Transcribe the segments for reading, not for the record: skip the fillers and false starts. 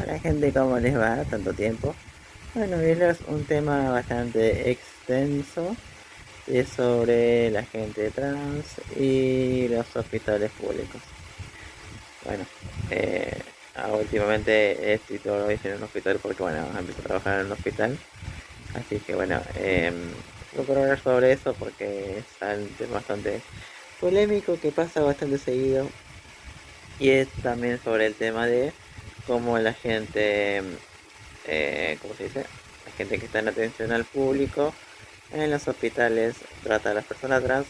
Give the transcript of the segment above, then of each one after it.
Hola gente, ¿cómo les va? Tanto tiempo. Bueno, hoy es un tema bastante extenso. Es sobre la gente trans y los hospitales públicos. Bueno, últimamente estoy todo hoy en un hospital porque, bueno, empecé a trabajar en un hospital. Así que, bueno, no quiero hablar sobre eso porque es un tema bastante polémico que pasa bastante seguido. Y es también sobre el tema de cómo la gente ¿cómo se dice? La gente que está en atención al público en los hospitales trata a las personas trans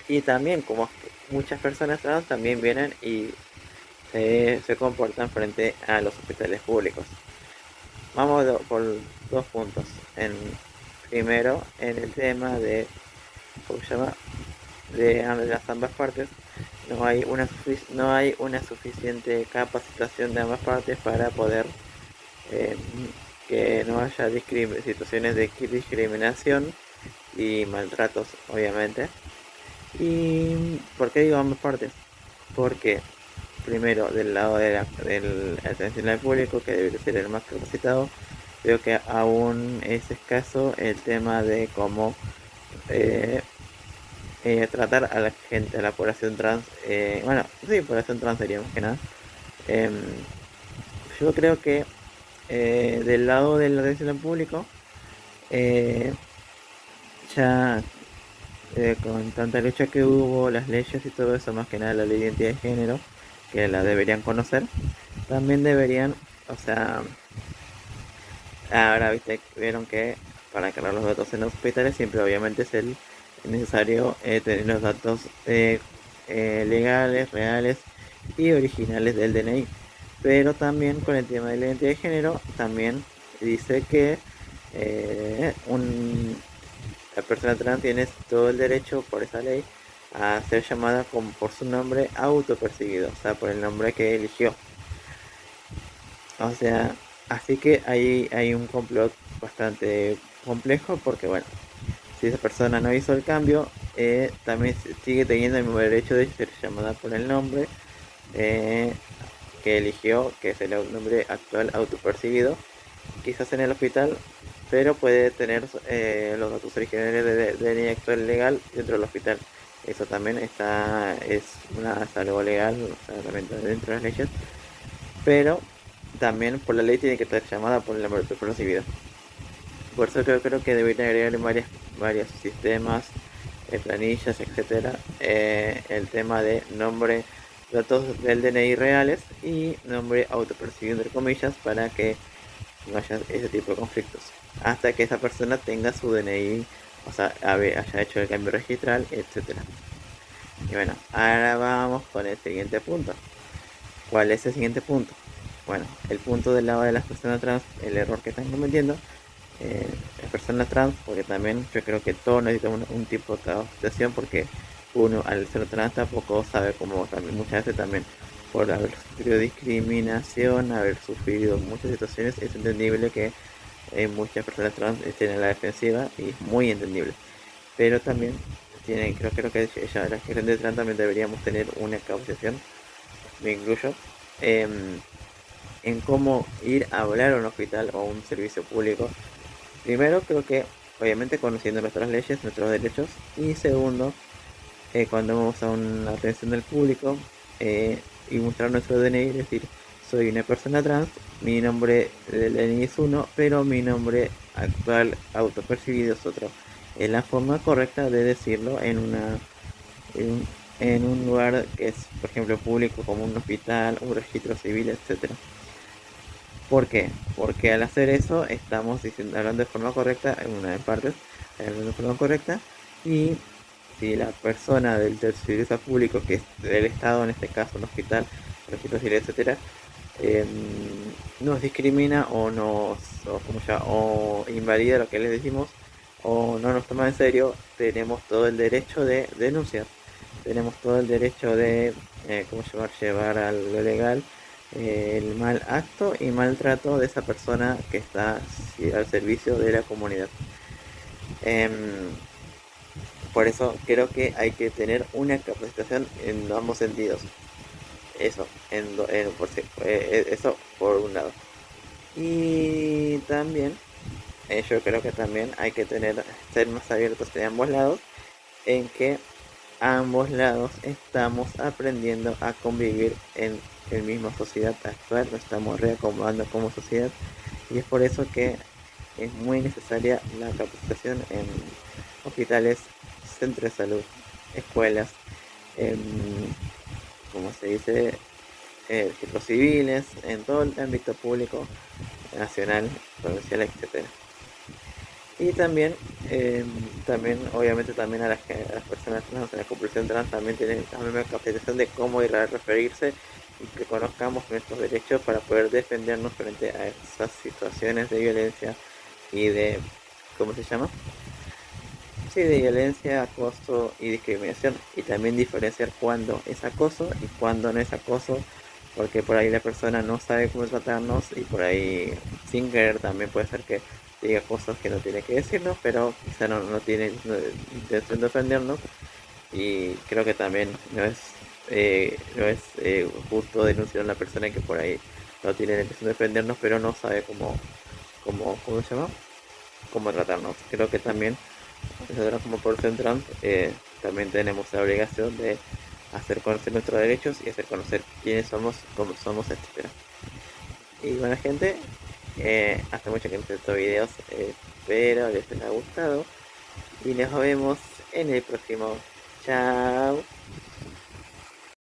y también como muchas personas trans también vienen y se comportan frente a los hospitales públicos. Vamos por dos puntos. Primero, en el tema de, ¿cómo se llama? De las ambas partes. No hay una suficiente capacitación de ambas partes para poder eh, que no haya situaciones de discriminación y maltratos, obviamente. ¿Y por qué digo ambas partes? Porque primero del lado de del atención al público, que debería ser el más capacitado, veo que aún es escaso el tema de cómo eh, tratar a la gente, a la población trans, bueno, sí, población trans sería más que nada. Em, yo creo que del lado de la atención al público, eh, ya con tanta lucha que hubo, las leyes y todo eso, más que nada la ley de identidad de género, que la deberían conocer, también deberían, o sea, ahora viste, vieron que para cargar los datos en los hospitales siempre obviamente es necesario tener los datos legales, reales y originales del DNI. Pero también con el tema de la identidad de género, también dice que la persona trans tiene todo el derecho por esa ley a ser llamada por su nombre autopercibido, o sea, por el nombre que eligió. O sea, así que ahí hay un complot bastante complejo porque, bueno, si esa persona no hizo el cambio, también sigue teniendo el mismo derecho de ser llamada por el nombre eh, que eligió, que es el nombre actual autopercibido, quizás en el hospital, pero puede tener los datos originales de DNI actual legal dentro del hospital. Eso también es algo legal, o sea, también está dentro de las leyes, pero también por la ley tiene que estar llamada por el nombre percibido. Por eso creo que debería agregar en varios sistemas, planillas, etcétera, el tema de nombre, datos del DNI reales y nombre autopercibido entre comillas para que no haya ese tipo de conflictos. Hasta que esa persona tenga su DNI, o sea, haya hecho el cambio registral, etcétera. Y bueno, ahora vamos con el siguiente punto. ¿Cuál es el siguiente punto? Bueno, el punto del lado de las personas trans, el error que están cometiendo, las personas trans, porque también yo creo que todos necesitamos un tipo de capacitación, porque uno al ser trans tampoco sabe cómo, también muchas veces también por haber sufrido discriminación, haber sufrido muchas situaciones, es entendible que muchas personas trans estén en la defensiva y es muy entendible. Pero también creo que la gente trans también deberíamos tener una capacitación, me incluyo, em, en cómo ir a hablar a un hospital o a un servicio público. Primero, creo que obviamente conociendo nuestras leyes, nuestros derechos. Y segundo, cuando vamos a una atención del público y mostrar nuestro DNI, decir, soy una persona trans, mi nombre del DNI es uno, pero mi nombre actual autopercibido es otro. Es la forma correcta de decirlo en, en un lugar que es, por ejemplo, público como un hospital, un registro civil, etcétera. ¿Por qué? Porque al hacer eso estamos hablando de forma correcta, en una de partes, hablando de forma correcta, y si la persona del servicio público, que es del Estado, en este caso un hospital, registro civil, etcétera, eh, nos discrimina o invalida lo que les decimos, o no nos toma en serio, tenemos todo el derecho de denunciar, tenemos todo el derecho de llevar a lo legal el mal acto y maltrato de esa persona que está al servicio de la comunidad. Em, por eso creo que hay que tener una capacitación en ambos sentidos. Eso, eso por un lado. Y también, yo creo que también hay que ser más abiertos de ambos lados, en que ambos lados estamos aprendiendo a convivir en la misma sociedad actual, nos estamos reacomodando como sociedad y es por eso que es muy necesaria la capacitación en hospitales, centros de salud, escuelas, em, como se dice, registros civiles, en todo el ámbito público, nacional, provincial, etcétera. Y también, también obviamente también a las personas trans, a la población trans también tienen la misma capacitación de cómo ir a referirse y que conozcamos nuestros derechos para poder defendernos frente a esas situaciones de violencia y de, ¿cómo se llama? Sí, de violencia, acoso y discriminación. Y también diferenciar cuándo es acoso y cuándo no es acoso, porque por ahí la persona no sabe cómo tratarnos y por ahí sin querer también puede ser que diga cosas que no tiene que decirnos, pero quizá no tiene intención de ofendernos. Y creo que también no es justo denunciar a una persona que por ahí no tiene la intención de ofendernos, pero no sabe ¿cómo se llama? Cómo tratarnos. Creo que también nosotros como población trans también tenemos la obligación de hacer conocer nuestros derechos y hacer conocer quiénes somos, cómo somos, etcétera. Y bueno gente, hace mucho que no estos videos, espero les haya gustado y nos vemos en el próximo. Chao.